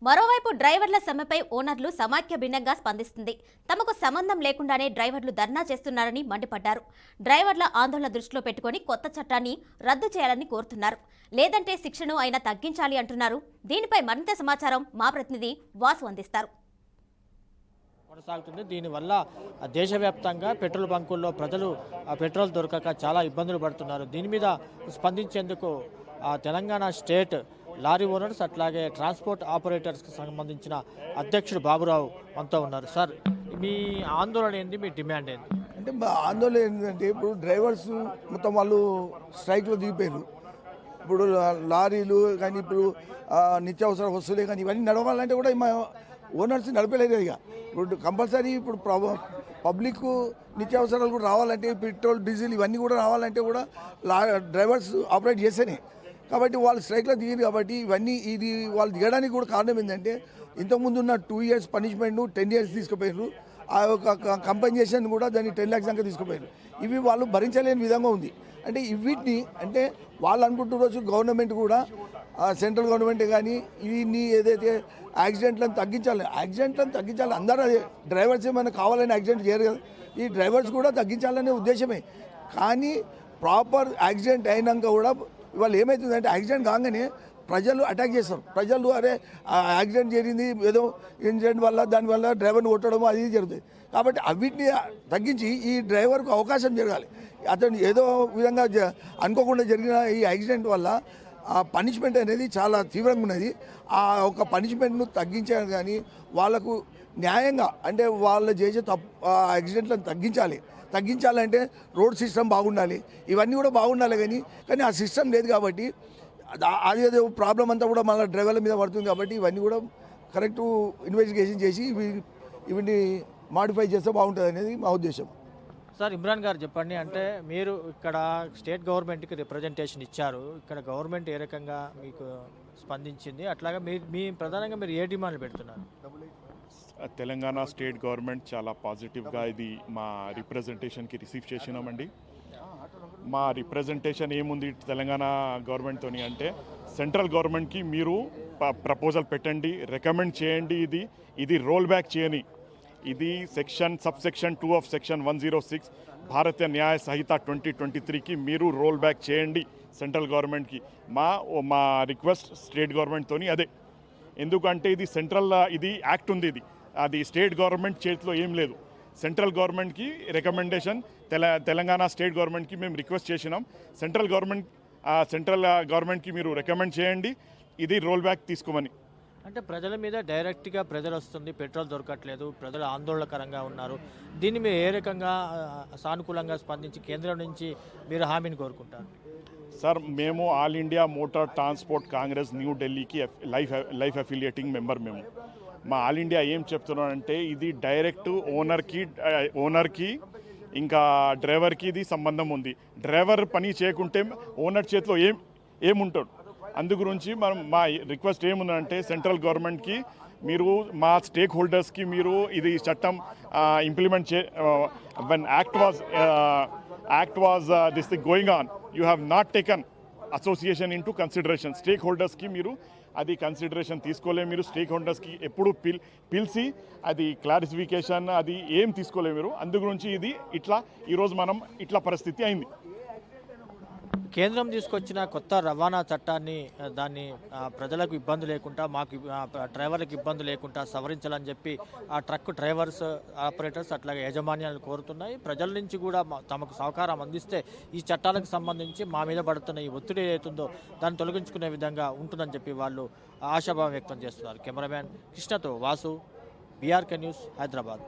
మరోవైపు డ్రైవర్ల సమ్మెపై ఓనర్లు సమాఖ్య భిన్నంగా స్పందిస్తుంది. తమకు సంబంధం లేకుండానే డ్రైవర్లు ధర్నా చేస్తున్నారని మండిపడ్డారు. డ్రైవర్ల ఆందోళన దృష్టిలో పెట్టుకుని కొత్త చట్టాన్ని రద్దు చేయాలని కోరుతున్నారు. లేదంటే శిక్షను అయినా తగ్గించాలి అంటున్నారు. దీనిపై మరింత సమాచారం మా ప్రతినిధి వాసు అందిస్తారు. కొనసాగుతుంది. దీనివల్ల దేశవ్యాప్తంగా పెట్రోల్ బంకుల్లో ప్రజలు పెట్రోల్ దొరకక చాలా ఇబ్బందులు పడుతున్నారు. దీని మీద స్పందించేందుకు తెలంగాణ స్టేట్ లారీ ఓనర్స్ అట్లాగే ట్రాన్స్పోర్ట్ ఆపరేటర్స్కి సంబంధించిన అధ్యక్షుడు బాబురావు మనతో ఉన్నారు. సార్, మీ ఆందోళన ఏంది, మీ డిమాండ్ ఏంది? అంటే మా ఆందోళన ఏంటంటే ఇప్పుడు డ్రైవర్స్ మొత్తం వాళ్ళు స్ట్రైక్లో దిగిపోయారు. ఇప్పుడు లారీలు కానీ ఇప్పుడు నిత్యావసర వస్తువులే కానీ ఇవన్నీ నడవాలంటే కూడా మా ఓనర్స్ నడపలేదు. ఇక ఇప్పుడు కంపల్సరీ ఇప్పుడు పబ్లిక్ నిత్యావసరాలు కూడా రావాలంటే పెట్రోల్ డీజిల్ ఇవన్నీ కూడా రావాలంటే కూడా డ్రైవర్స్ ఆపరేట్ చేస్తేనే. కాబట్టి వాళ్ళు స్ట్రైక్లో దిగారు. కాబట్టి ఇది వాళ్ళు దిగడానికి కూడా కారణం ఏంటంటే ఇంతకుముందు ఉన్న 2 years పనిష్మెంట్ 10 years తీసుకుపోయారు. ఆ యొక్క కంపెన్సేషన్ కూడా దాన్ని 10 lakhs దాకా తీసుకుపోయారు. ఇవి వాళ్ళు భరించలేని విధంగా ఉంది. అంటే వీటిని అంటే వాళ్ళు అనుకుంటున్న రోజు గవర్నమెంట్ కూడా సెంట్రల్ గవర్నమెంట్ కానీ ఇవన్నీ ఏదైతే యాక్సిడెంట్లను తగ్గించాలి. అందరూ అదే డ్రైవర్స్ ఏమైనా కావాలని యాక్సిడెంట్ చేయరు కదా. ఈ డ్రైవర్స్ కూడా తగ్గించాలనే ఉద్దేశమే. కానీ ప్రాపర్ యాక్సిడెంట్ అయినాక కూడా ఇవాళ ఏమవుతుందంటే యాక్సిడెంట్ కాగానే ప్రజలు అటాక్ చేస్తారు. ప్రజలు అరే యాక్సిడెంట్ జరిగింది ఏదో ఇన్సిడెంట్ వల్ల దానివల్ల డ్రైవర్ని కొట్టడం అది జరుగుతుంది. కాబట్టి వీటిని తగ్గించి ఈ డ్రైవర్కు అవకాశం జరగాలి. అతను ఏదో విధంగా అనుకోకుండా జరిగిన ఈ యాక్సిడెంట్ వల్ల ఆ పనిష్మెంట్ అనేది చాలా తీవ్రంగా ఉన్నది. ఆ ఒక పనిష్మెంట్ను తగ్గించాలి. కానీ వాళ్ళకు న్యాయంగా అంటే వాళ్ళు చేసే యాక్సిడెంట్లను తగ్గించాలంటే రోడ్ సిస్టమ్ బాగుండాలి. ఇవన్నీ కూడా బాగుండాలి. కానీ ఆ సిస్టమ్ లేదు. కాబట్టి అదేదో ప్రాబ్లం అంతా కూడా మళ్ళీ డ్రైవర్ల మీద పడుతుంది. కాబట్టి ఇవన్నీ కూడా కరెక్ట్ ఇన్వెస్టిగేషన్ చేసి ఇవన్నీ మాడిఫై చేస్తే బాగుంటుంది అనేది మా ఉద్దేశం. సార్, ఇమ్రాన్ గారు చెప్పండి. అంటే మీరు ఇక్కడ స్టేట్ గవర్నమెంట్కి రిప్రజెంటేషన్ ఇచ్చారు. ఇక్కడ గవర్నమెంట్ ఏ రకంగా మీకు స్పందించింది, అట్లాగా మీ ప్రధానంగా మీరు ఏ డిమాండ్లు పెడుతున్నారు? తెలంగాణ స్టేట్ గవర్నమెంట్ చాలా పాజిటివ్గా ఇది మా రిప్రజెంటేషన్కి రిసీవ్ చేసినామండి. మా రిప్రజెంటేషన్ ఏముంది తెలంగాణ గవర్నమెంట్తో అంటే సెంట్రల్ గవర్నమెంట్కి మీరు ప్రపోజల్ పెట్టండి, రికమెండ్ చేయండి. ఇది రోల్ బ్యాక్ చేయని. ఇది సబ్సెక్షన్ 2 ఆఫ్ సెక్షన్ 106 భారతీయ న్యాయ సంహిత 2023కి మీరు రోల్ బ్యాక్ చేయండి సెంట్రల్ గవర్నమెంట్కి. మా రిక్వెస్ట్ స్టేట్ గవర్నమెంట్తో అదే. ఎందుకంటే ఇది ఇది యాక్ట్ ఉంది. అది స్టేట్ గవర్నమెంట్ చేతిలో ఏం లేదు. సెంట్రల్ గవర్నమెంట్కి రికమెండేషన్ తెలంగాణ స్టేట్ గవర్నమెంట్కి మేము రిక్వెస్ట్ చేసినాం. సెంట్రల్ గవర్నమెంట్కి మీరు రికమెండ్ చేయండి, ఇది రోల్ బ్యాక్ తీసుకోమని. అంటే ప్రజల మీద డైరెక్ట్గా ప్రెజర్ వస్తుంది, పెట్రోల్ దొరకట్లేదు, ప్రజలు ఆందోళనకరంగా ఉన్నారు. దీన్ని మీరు ఏ రకంగా సానుకూలంగా స్పందించి కేంద్రం నుంచి మీరు హామీని కోరుకుంటారు? సార్, మేము all India motor transport Congress new ఢిల్లీకి లైఫ్ అఫిలియేటింగ్ మెంబర్. మా ఆల్ ఇండియా ఏం చెప్తున్నారంటే ఇది డైరెక్ట్ ఓనర్కి ఇంకా డ్రైవర్కి ఇది సంబంధం ఉంది. డ్రైవర్ పని చేయకుంటే ఓనర్ చేతిలో ఏముంటాడు. అందు గురించి మా రిక్వెస్ట్ ఏముందంటే సెంట్రల్ గవర్నమెంట్కి మీరు మా స్టేక్ హోల్డర్స్కి మీరు ఇది చట్టం implement when act was this thing going on, you have not taken association into consideration. Stake హోల్డర్స్కి మీరు అది కన్సిడరేషన్ తీసుకోలేము. మీరు స్టేక్ హోల్డర్స్కి ఎప్పుడు పిలిచి అది క్లారిఫికేషన్ అది ఏం తీసుకోలేము మీరు. అందు గురించి ఈరోజు మనం ఇట్లా పరిస్థితి అయింది. కేంద్రం తీసుకొచ్చిన కొత్త రవాణా చట్టాన్ని దాన్ని ప్రజలకు ఇబ్బంది లేకుండా మాకు డ్రైవర్లకు ఇబ్బంది లేకుండా సవరించాలని చెప్పి ఆ ట్రక్ డ్రైవర్స్ ఆపరేటర్స్ అట్లాగే యాజమాన్యాలు కోరుతున్నాయి. ప్రజల నుంచి కూడా తమకు సహకారం అందిస్తే ఈ చట్టాలకు సంబంధించి మా మీద పడుతున్న ఈ ఒత్తిడి ఏదైతుందో దాన్ని తొలగించుకునే విధంగా ఉంటుందని చెప్పి వాళ్ళు ఆశాభావం వ్యక్తం చేస్తున్నారు. కెమెరామ్యాన్ కృష్ణతో వాసు, బీఆర్కే న్యూస్, హైదరాబాద్.